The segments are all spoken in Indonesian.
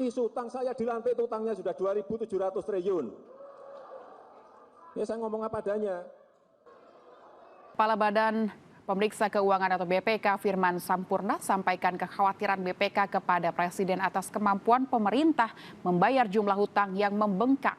Isu utang saya dilantik itu utangnya sudah 2.700 triliun. Ya saya ngomong apa adanya. Kepala Badan Pemeriksa Keuangan atau BPK Firman Sampurna sampaikan kekhawatiran BPK kepada Presiden atas kemampuan pemerintah membayar jumlah hutang yang membengkak.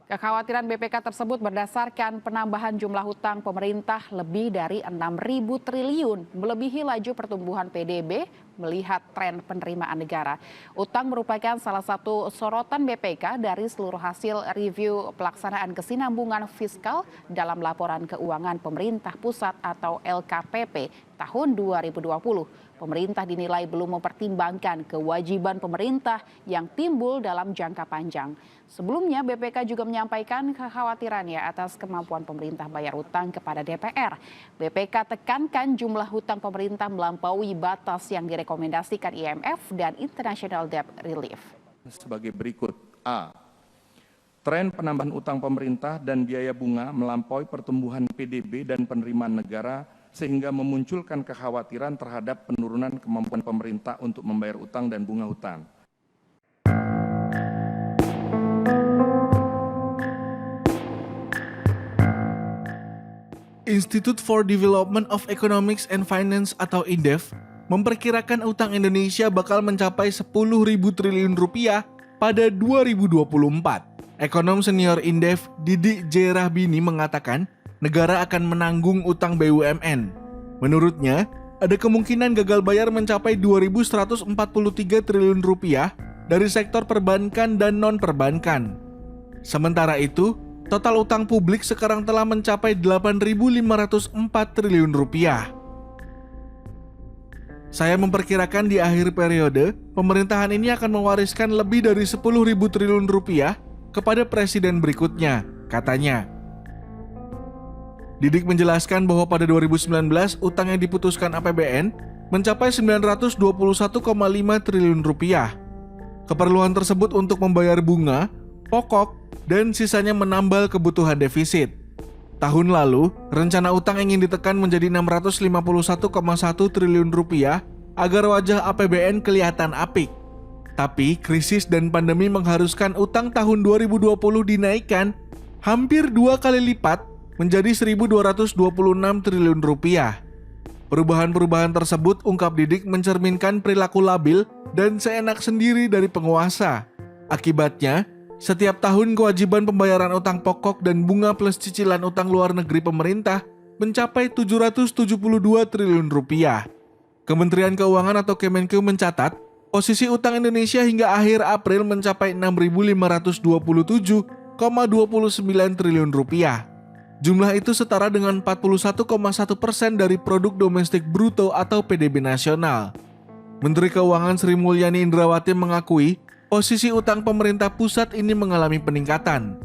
Kekhawatiran BPK tersebut berdasarkan penambahan jumlah hutang pemerintah lebih dari 6.000 triliun, melebihi laju pertumbuhan PDB melihat tren penerimaan negara. Utang merupakan salah satu sorotan BPK dari seluruh hasil review pelaksanaan kesinambungan fiskal dalam laporan keuangan pemerintah pusat atau LKPP tahun 2020. Pemerintah dinilai belum mempertimbangkan kewajiban pemerintah yang timbul dalam jangka panjang. Sebelumnya BPK juga menyampaikan kekhawatirannya atas kemampuan pemerintah bayar utang kepada DPR. BPK tekankan jumlah hutang pemerintah melampaui batas yang direkomendasikan IMF dan International Debt Relief. Sebagai berikut. A. Tren penambahan utang pemerintah dan biaya bunga melampaui pertumbuhan PDB dan penerimaan negara sehingga memunculkan kekhawatiran terhadap penurunan kemampuan pemerintah untuk membayar utang dan bunga hutang. Institute for Development of Economics and Finance atau INDEF memperkirakan utang Indonesia bakal mencapai 10.000 triliun rupiah pada 2024. Ekonom senior INDEF Didik J. Rahbini mengatakan negara akan menanggung utang BUMN. Menurutnya, ada kemungkinan gagal bayar mencapai 2.143 triliun rupiah dari sektor perbankan dan non-perbankan. Sementara itu, total utang publik sekarang telah mencapai 8.504 triliun rupiah. Saya memperkirakan di akhir periode, pemerintahan ini akan mewariskan lebih dari 10.000 triliun rupiah kepada presiden berikutnya, katanya. Didik menjelaskan bahwa pada 2019 utang yang diputuskan APBN mencapai 921,5 triliun rupiah. Keperluan tersebut untuk membayar bunga, pokok, dan sisanya menambal kebutuhan defisit. Tahun lalu, rencana utang ingin ditekan menjadi 651,1 triliun rupiah agar wajah APBN kelihatan apik. Tapi krisis dan pandemi mengharuskan utang tahun 2020 dinaikkan hampir 2 kali lipat menjadi 1.226 triliun rupiah. Perubahan-perubahan tersebut, ungkap Didik, mencerminkan perilaku labil dan seenak sendiri dari penguasa. Akibatnya, setiap tahun kewajiban pembayaran utang pokok dan bunga plus cicilan utang luar negeri pemerintah mencapai 772 triliun rupiah. Kementerian Keuangan atau Kemenku mencatat, posisi utang Indonesia hingga akhir April mencapai 6.527,29 triliun rupiah. Jumlah itu setara dengan 41,1% dari produk domestik bruto atau PDB nasional. Menteri Keuangan Sri Mulyani Indrawati mengakui posisi utang pemerintah pusat ini mengalami peningkatan.